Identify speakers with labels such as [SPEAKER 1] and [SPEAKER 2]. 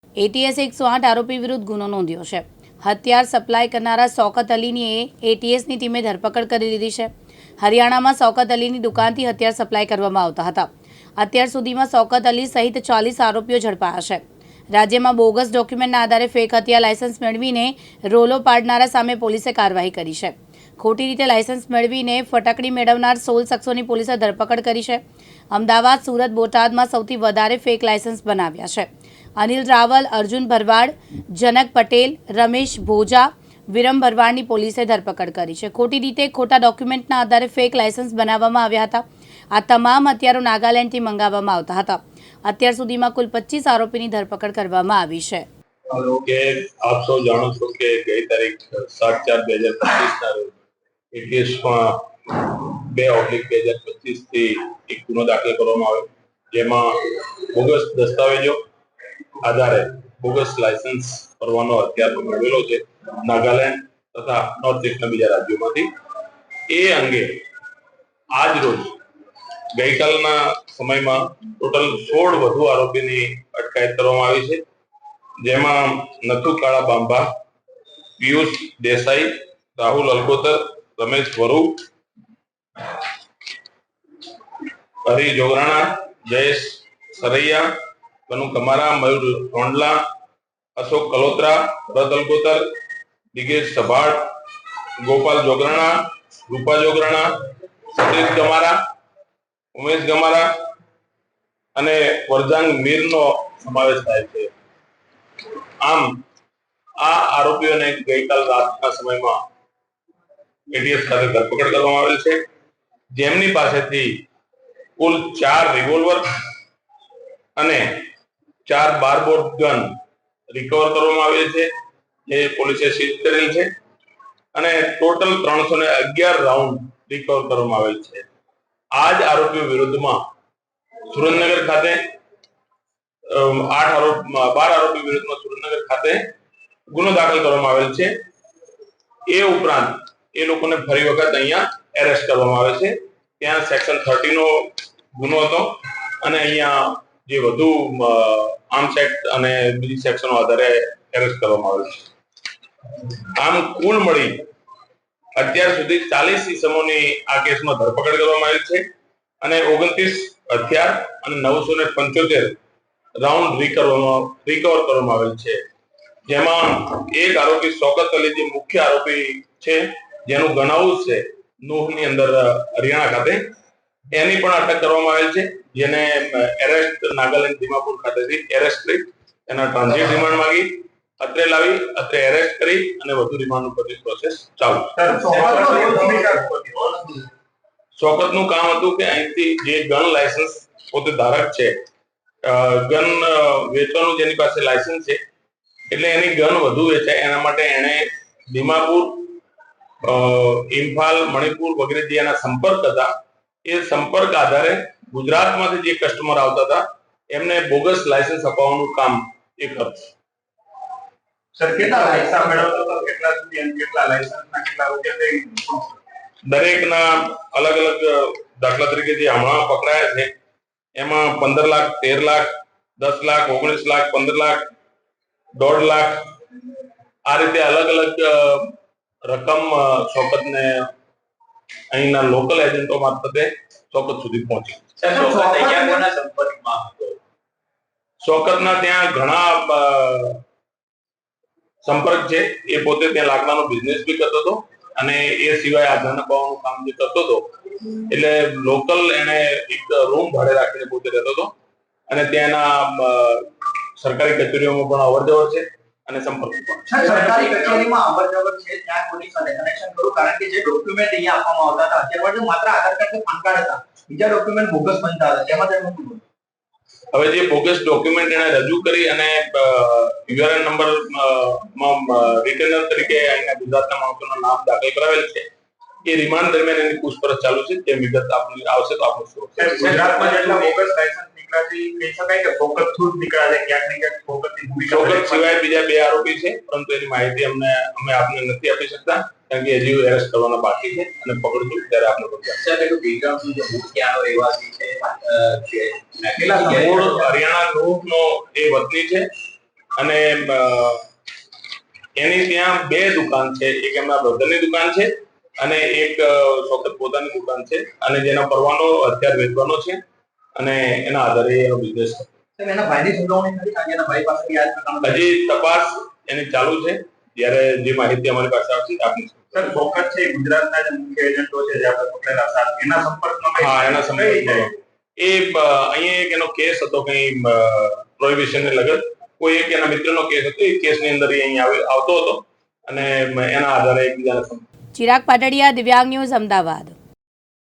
[SPEAKER 1] ATS 108 આરોપી વિરુદ્ધ ગુનો નોંધ્યો છે। હથિયાર સપ્લાય કરનારા શૌકત અલીની એટીએસની ટીમે ધરપકડ કરી લીધી છે। હરિયાણામાં શૌકત અલીની દુકાનથી હથિયાર સપ્લાય કરવામાં આવતા હતા। અત્યાર સુધીમાં શૌકત અલી સહિત 40 આરોપીઓ ઝડપાયા છે। રાજ્યમાં બોગસ ડોક્યુમેન્ટના આધારે ફેક હથિયાર લાયસન્સ મેળવીને રોલો પાડનારા સામે પોલીસે કાર્યવાહી કરી છે। ખોટી રીતે લાયસન્સ મેળવીને ફટાકડી મેળવનાર 16 શખ્સોની પોલીસે ધરપકડ કરી છે। અમદાવાદ, સુરત, બોટાદમાં સૌથી વધારે ફેક લાયસન્સ બનાવ્યા છે। અનિલ રાવલ, અર્જુન ભરવાડ, જનક પટેલ, રમેશ ભોજા, વિરમ ભરવાડની પોલીસે ધરપકડ કરી છે। ખોટી રીતે ખોટા ડોક્યુમેન્ટના આધારે ફેક લાયસન્સ બનાવવામાં આવ્યા હતા। આ તમામ હથિયારો નાગાલેન્ડથી મંગાવવામાં આવતા હતા। અત્યાર સુધીમાં કુલ 25 આરોપીની ધરપકડ કરવામાં આવી છે।
[SPEAKER 2] આપ સૌ જાણો છો કે ગઈ તારીખ 7/4/2025 ના રોજ એટીએસમાં 2/2025 થી એક ગુનો દાખલ કરવામાં આવ્યો, જેમાં બોગસ દસ્તાવેજો આધારે બોગસ લાયસન્સ પરવાનો હથિયાર મેળવેલો છે નાગાલેન્ડ તથા નોર્થ ઇસ્ટના બીજા રાજ્યોમાંથી। એ અંગે આજ રોજ ગઈકાલના સમયમાં ટોટલ 16 વધુ આરોપીની અટકાયત કરવામાં આવી છે, જેમાં નથુ કાળા બાંભા, પિયુષ દેસાઈ, રાહુલ અલગોતર, રમેશ વરુ, હરી જોગરાણા, જયેશ સરૈયા, કનુ કમારા, મયુર રોંડલા, અશોક કલોત્રા, ભરત અલગોતર, દિગેશ સભાડ, ગોપાલ જોગરાણા, રૂપા જોગરાણા, સતીશ ગમારા, ઉમેશ ગમારા અને વરજાંગ મીરનો સમાવેશ થાય છે। આમ આ આરોપીઓને ગઈકાલ રાતના સમયમાં એટીએસ ખાતે ધરપકડ કરવામાં આવેલ છે, જેમની પાસેથી કુલ 4 રિવોલ્વર અને 4 બારબોર્ડ ગન રિકવર કરવામાં આવેલ છે, જે પોલીસે સીઝ કરેલ છે અને ટોટલ 311 રાઉન્ડ રિકવર કરવામાં આવેલ છે। આ જ આરોપીઓ વિરુદ્ધમાં સુરેન્દ્રનગર ખાતે 12 આરોપી વિરુદ્ધમાં સુરેન્દ્રનગર ખાતે ગુનો દાખલ કરવામાં આવેલ છે। એ ઉપરાંત એ લોકોને ફરી વખત અહીંયા એરેસ્ટ કરવામાં આવે છે। ત્યાં સેક્શન 30 નો ગુનો હતો અને અહીંયા જે વધુ આર્મ્સ એક્ટ અને બીજી સેક્શનો આધારે એરેસ્ટ કરવામાં આવેલ છે। આમ કુલ મળી અત્યાર સુધી 40 ઇસમોની આ કેસમાં ધરપકડ કરવામાં આવી છે અને 29 હથિયાર અને 975 રાઉન્ડ રિકવર કરવામાં આવેલ છે, જેમાં એક આરોપી શૌકત અલી જે મુખ્ય આરોપી છે, જેનું ગણાવું છે નૂહની અંદર હરિયાણા ખાતે, એની પણ અટક કરવામાં આવેલ છે, જેને એરેસ્ટ નાગાલેન્ડ દિમાપુર ખાતેથી એરેસ્ટ કરી એના ટ્રાન્ઝિટ રિમાન્ડ માંગી અત્રે લાવી અત્રે એરેસ્ટ કરી અને વધુ રિમાન્ડ ઉપરની પ્રોસેસ ચાલુ છે। શૌકતનું કામ હતું કે અહીંથી જે ગન લાયસન્સ પોતે ધારક છે, ગન વેચવાનું જેની પાસે લાયસન્સ છે, એટલે એની ગન વધુ વેચાય એના માટે એને દિમાપુર, ઇમ્ફાલ, મણિપુર વગેરે જે એના સંપર્ક હતા, એ સંપર્ક આધારે ગુજરાતમાંથી જે કસ્ટમર આવતા હતા એમને બોગસ લાયસન્સ અપાવવાનું કામ એ કરશે।
[SPEAKER 3] સર કેટલા લાયસન્સ મેળવતો હતો, કેટલા સુધી અને કેટલા લાયસન્સના કેટલા રૂપિયા
[SPEAKER 2] દરેકના અલગ અલગ દાખલા તરીકે જે હમણાં પકડાયા છે એમાં 15 લાખ, 13 લાખ, 10 લાખ, 19 લાખ, 15 લાખ, 1.5 લાખ આ રીતે અલગ અલગ રકમ શૌકતને અહીંના લોકલ એજન્ટો મારફતે શૌકત સુધી પહોંચી। શૌકતના ત્યાં ઘણા સંપર્ક છે, એ પોતે ત્યાં લાકડાનો બિઝનેસ બી કરતો હતો અને એ સિવાય આધાર અપાવવાનું કામ જે કરતો હતો, એટલે લોકલ એને એક રૂમ ભાડે રાખીને પોતે રહેતો હતો અને ત્યાંના સરકારી કચેરીઓમાં પણ અવર જવર છે અને સંપર્ક પણ
[SPEAKER 3] સરકારી કચેરીમાં અવર જવર છે, ત્યાં પોલીસ સાથે કનેક્શન કરું, કારણ કે જે ડોક્યુમેન્ટ અહીંયા આપવામાં આવતા હતા અત્યારે માત્ર આધાર કાર્ડ કે પાન કાર્ડ હતા, બીજા ડોક્યુમેન્ટ બોગસ બનતા હતા, તેમાં તેનું શું?
[SPEAKER 2] હવે જે બોગસ ડોક્યુમેન્ટ એને રજૂ કરી અને યુઆરએન નંબર રિટર્નર તરીકે અહીંના ગુજરાતના માણસોના નામ દાખલ કરાવેલ છે, એ રિમાન્ડ દરમિયાન એની પૂછપરછ ચાલુ છે। તે વિગત આપની આવશે તો આપણે
[SPEAKER 3] ગુજરાતમાં જેટલા બોગસ લાયસન્સ નીકળ્યા છે કહી શકાય કે શૌકત થ્રુ નીકળ્યા છે, ક્યાંક ને ક્યાંક શૌકતની ભૂમિકા
[SPEAKER 2] શૌકત સિવાય બીજા 2 આરોપી છે, પરંતુ એની માહિતી અમે આપને નથી આપી શકતા કારણ કે હજી એરેસ્ટ કરવાના બાકી છે અને પકડશું ત્યારે આપણે મૂળ હરિયાણા નૂહનો એ વતની છે અને એની ત્યાં 2 દુકાન છે, એક એમના બ્રધરની દુકાન છે અને એક શોકત પોતાની દુકાન છે, અને જેના પરવાનો હથિયાર વેચવાનો છે અને એના આધારે એનો બિઝનેસ
[SPEAKER 3] સાહેબ એના ભાઈની સંડોવણી ખરી કારણ કે એના ભાઈ પાસેથી આ જ પ્રકારનો
[SPEAKER 2] હજી તપાસ એની ચાલુ છે. જ્યારે જે માહિતી અમારી પાસે આવશે તે આપીશું.
[SPEAKER 3] સર ચોક્કસ છે ગુજરાતના જે મુખ્ય એજન્ટો છે જે આપણે પકડેલા હતા એના સંપર્કમાં
[SPEAKER 2] હા, એના સંપર્કમાં એ અહીંયા એક એનો કેસ હતો કઈ પ્રોહિબિશન ને લગત કોઈ એક એના મિત્રનો કેસ હતો. એ કેસની અંદર એ અહીંયા આવતો હતો અને એના આધારે એકબીજાને
[SPEAKER 1] ચિરાગ પાટડિયા, દિવ્યાંગ ન્યૂઝ, અમદાવાદ.